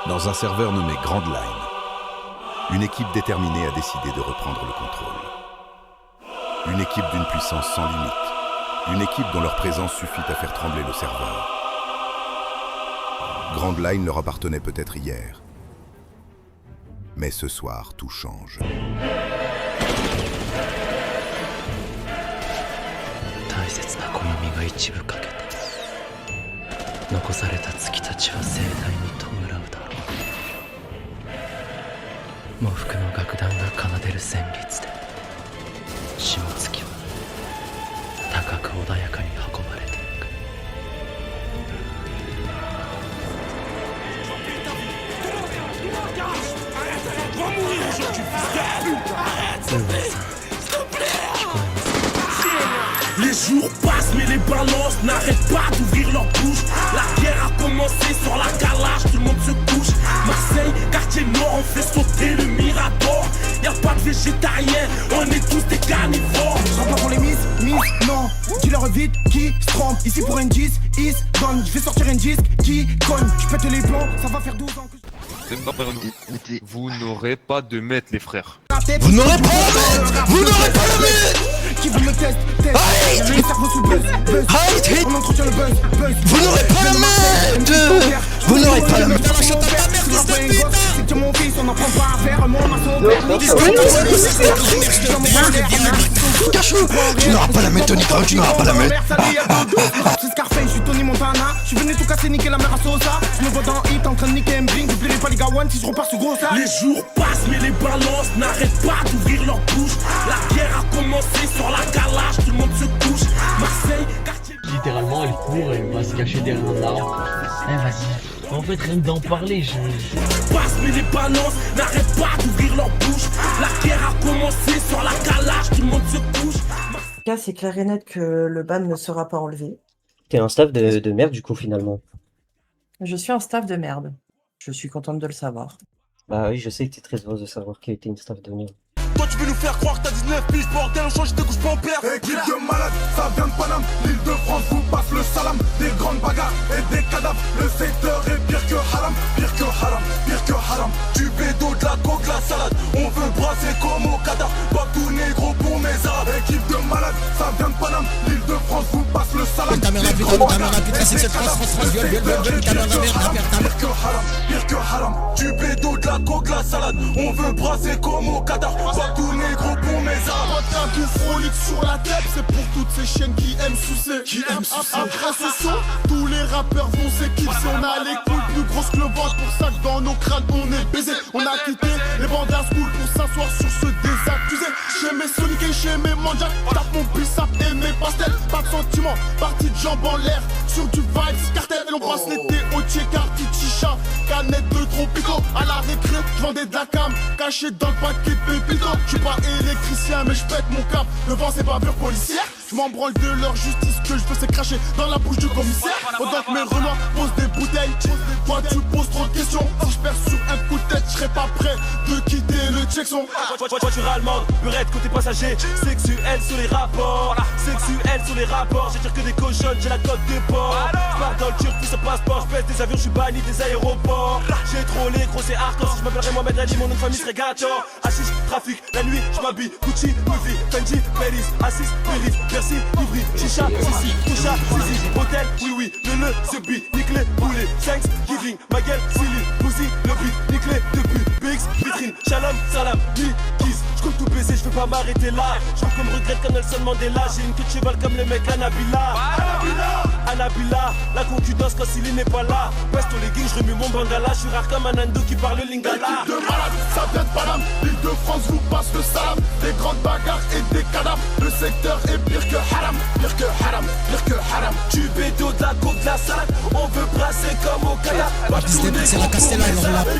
Dans un serveur nommé Grand Line, une équipe déterminée a décidé de reprendre le contrôle. Une équipe d'une puissance sans limite. Une équipe dont leur présence suffit à faire trembler le serveur. Grand Line leur appartenait peut-être hier. Mais ce soir, tout change. 大切な小耳が一部欠けた。残された月たちは盛大に弔うだろう。喪服の楽団が奏でる旋律で下月は高く穏やかに運ばれていく。ウーバーさん、聞こえますか？ Les jours passent mais les balances n'arrêtent pas d'ouvrir leur bouche. La guerre a commencé sur la calage, tout le monde se couche. Marseille, quartier nord, on fait sauter le Mirador. Y'a pas de végétariens, on est tous des carnivores. Je pas pour les miss, non. Dis-leur vite qui se trompe. Ici pour un 10, is gone. Je vais sortir un disque qui cogne. Je pète les plombs, ça va faire 12 ans que Vous n'aurez pas de maître, les frères. Vous n'aurez pas la mettre. Vous n'aurez pas la mettre. Qui veut me test. Le cerveau sous buzz. On entretient le buzz. Vous n'aurez pas la mettre. Vous n'aurez pas la mettre. C'est que mon fils, on n'en prend pas à faire. Mon maçon. Cachou. Tu n'auras pas la mettre, Tony Crown, tu n'auras pas la mettre. C'est Scarface, je suis Tony Montana. Je suis venu tout casser, niquer la mère à Sosa. Je me vois dans Hit en train de niquer un bling. J'oublierai pas les gars one si je repars sur gros ça. Les jours passent mais les balances n'arrêtent pas d'ouvrir leur bouche. La guerre a commencé sur la calage, tout le monde se couche. Marseille, quartier... Littéralement, elle court, elle va se cacher derrière un arbre. Eh vas-y. En fait, rien que d'en parler, Passe mais les balances n'arrêtent pas d'ouvrir leur bouche. La guerre a commencé sur la calage, tout le monde se couche. Là, c'est clair et net que le ban ne sera pas enlevé. T'es un staff de merde du coup finalement. Je suis un staff de merde. Je suis contente de le savoir. Bah oui, je sais que t'es très heureuse de savoir qu'il était une staff de merde. Toi tu veux nous faire croire que t'as 19 piges, bordel, on change tes couches pas en père. Équipe de malades, ça vient de Paname. L'île de France vous passe le salam. Des grandes bagarres et des cadavres. Le secteur est pire que haram. Pire que haram, pire que haram. Du bédo, de la coque, la salade. On veut brasser comme au cadavre. Pas tout négro pour mes arabes. Équipe de malades, ça vient de Paname. L'île de France vous passe le salam. Ta mère la putain, c'est cette France, viol, ta mère la merde, pire que haram, pire que haram. Du bédo, de la coque, la salade. On veut brasser comme au cadavre. Pas tout négro pour mes arabes. Un coup frolique sur la tête, c'est pour toutes ces chiennes qui aiment sucer. Après ce son, tous les rappeurs vont s'éclipser. On a les couilles plus grosses que le ventre, pour ça que dans nos crânes on est baisés. On a quitté les bandes à school pour s'asseoir sur ceux des accusés. Chez mes Sonic et chez mes Manjak, tape mon bicep et mes pastels. Pas de sentiment, partie de jambes en l'air, sur du vibes cartel. Et l'on passe l'été au check-out, chicha, canette de tropico. À la récré, j'vendais de la cam, caché dans le paquet de pépito. J'suis pas électricien mais j'pète mon cap. Le vent c'est pas pure policière. Je m'en branle de leur justice, que je veux c'est cracher dans la bouche du commissaire. Pendant que mes renois posent des bouteilles, toi tu poses trop de questions. Si je perds sur un coup de tête, je serai pas prêt de quitter le Jackson. Voiture allemande, burette côté passager. Sexuel sur les rapports, sexuel sur les rapports. J'attire que des cochonnes, j'ai la cote des porcs. J'pars dans le turc, tout ça passeport. J'pèse des avions, j'suis banni des aéroports. J'ai trop les gros, c'est hardcore. Si je m'appellerais Mohamed Ali, mon nom de famille serait Gator. Hashish, trafic, la nuit, j'm'habille Gucci, Louis, Fendi, Bellis, Assis, Bellis. Merci, Ivry, Chicha, Sissi, Toucha, Sissi, Hôtel, oui, le Zubi, Niclé, Boulet, Thanksgiving, ma gueule, Silly, Bouzy, le beat, Niclé, depuis, Biggs, vitrine, Shalom, Salam, Kiss, j'compte tout baiser, j'veux pas m'arrêter là, j'veux comme regrette comme Nelson Mandela, j'ai une queue de cheval comme le mec Anabila, Anabila, la concudence quand Silly n'est pas là, Pesto les guings, j'remue mon bangala, j'suis rare comme un ando qui parle lingala. Équipe de malades, ça vient de Paname, l'île de France vous passe le salam, des grandes bagarres et des cadavres, le secteur est pire que haram, pire que haram, pire que haram. Du bédo, de la coke, de la salade, on veut brasser comme au cadavre. c'est la Castella,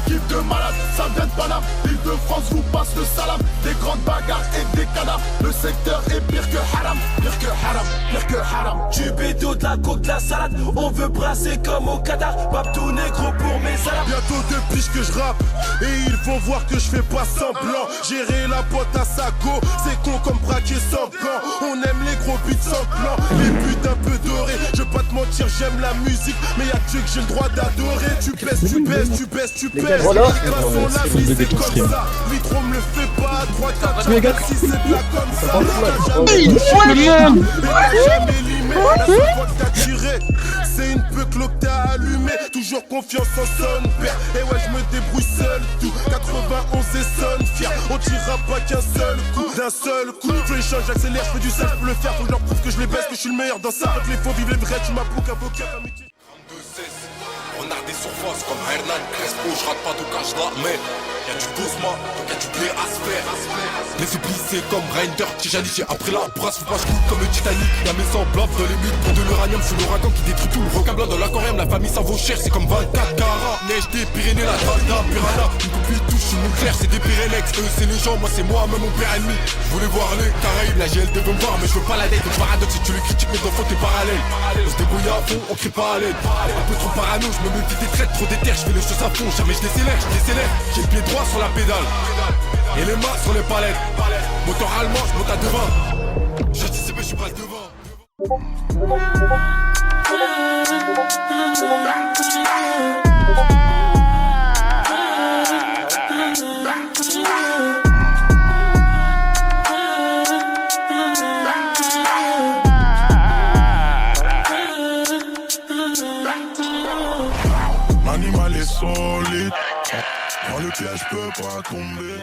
Équipe de malades, ça vient de Paname, l'île de France vous passe le salam, des grandes bagarres et des cadavres, le secteur est pire que haram, pire que haram, pire que haram. Du bédo, de la coke, de la salade, on veut brasser comme au cadavre. Babtou négro pour mes salades. Bientôt deux piges que je rappe et ils vont voir que je fais pas semblant. Gérer la boîte à saco, c'est con comme braquer sans gants. On aime les gros beats sans plan, les buts un peu dorés. Je vais pas te mentir, j'aime la musique, mais y'a Dieu que j'ai le droit d'adorer. Tu pèses tu baisses, tu baisses, tu baisses. Voilà. Les gars sont là, c'est c'est des comme stream. ça. Mitro me le fait pas, 3, 4, Les gars. 5, 6, c'est de la comme ça. Mais il faut le monde. Jamais limé, la seule fois que t'as tiré, c'est une peu que t'as allumé. Toujours confiance en son père. Et ouais, je me débrouille seul, tout. 91 et sonne fier. On tirera pas qu'un seul coup, d'un seul coup. Je les change, j'accélère, je fais du sale, je peux le faire. Faut que je leur prouve que je les baisse, que je suis le meilleur dans ça. Que les faux vivent les vrais, tu m'appliques avocat, amitié. Renard des surfaces comme Hernan Crespo, je rate pas tout cas, je la mets. Y'a du Guzma, donc y'a du blé à se faire. Les oubliés comme Reinder, Tijani, j'ai appris la brasse, faut pas je coule comme le Titanic. Y'a mes semblables dans les mythes, pour de l'uranium sous l'ouragan qui détruit tout le requin blanc dans l'aquarium. La famille ça vaut cher, c'est comme 24 carats. Neige des Pyrénées, la Dalda, Piranha. Une copie touche, je suis nucléaire, c'est des Pyrénex. Eux c'est les gens, moi c'est moi, même mon père ennemi. Je voulais voir les Caraïbes, la GLD veut me voir, mais je veux pas la dette. Le paradoxe, si tu le critiques, mes enfants t'es parallèle. On se débrouille à fond, on crie pas à l'aide. Un peu trop parano, je me méfie des traites, trop déterre, je fais les choses à fond, jamais je décélère. J'ai le pied droit sur la pédale et les mains sur les palettes. Moteur allemand, je monte à devant. J'anticipe, je suis pas devant. L'animal est solide, dans le piège je peux pas tomber.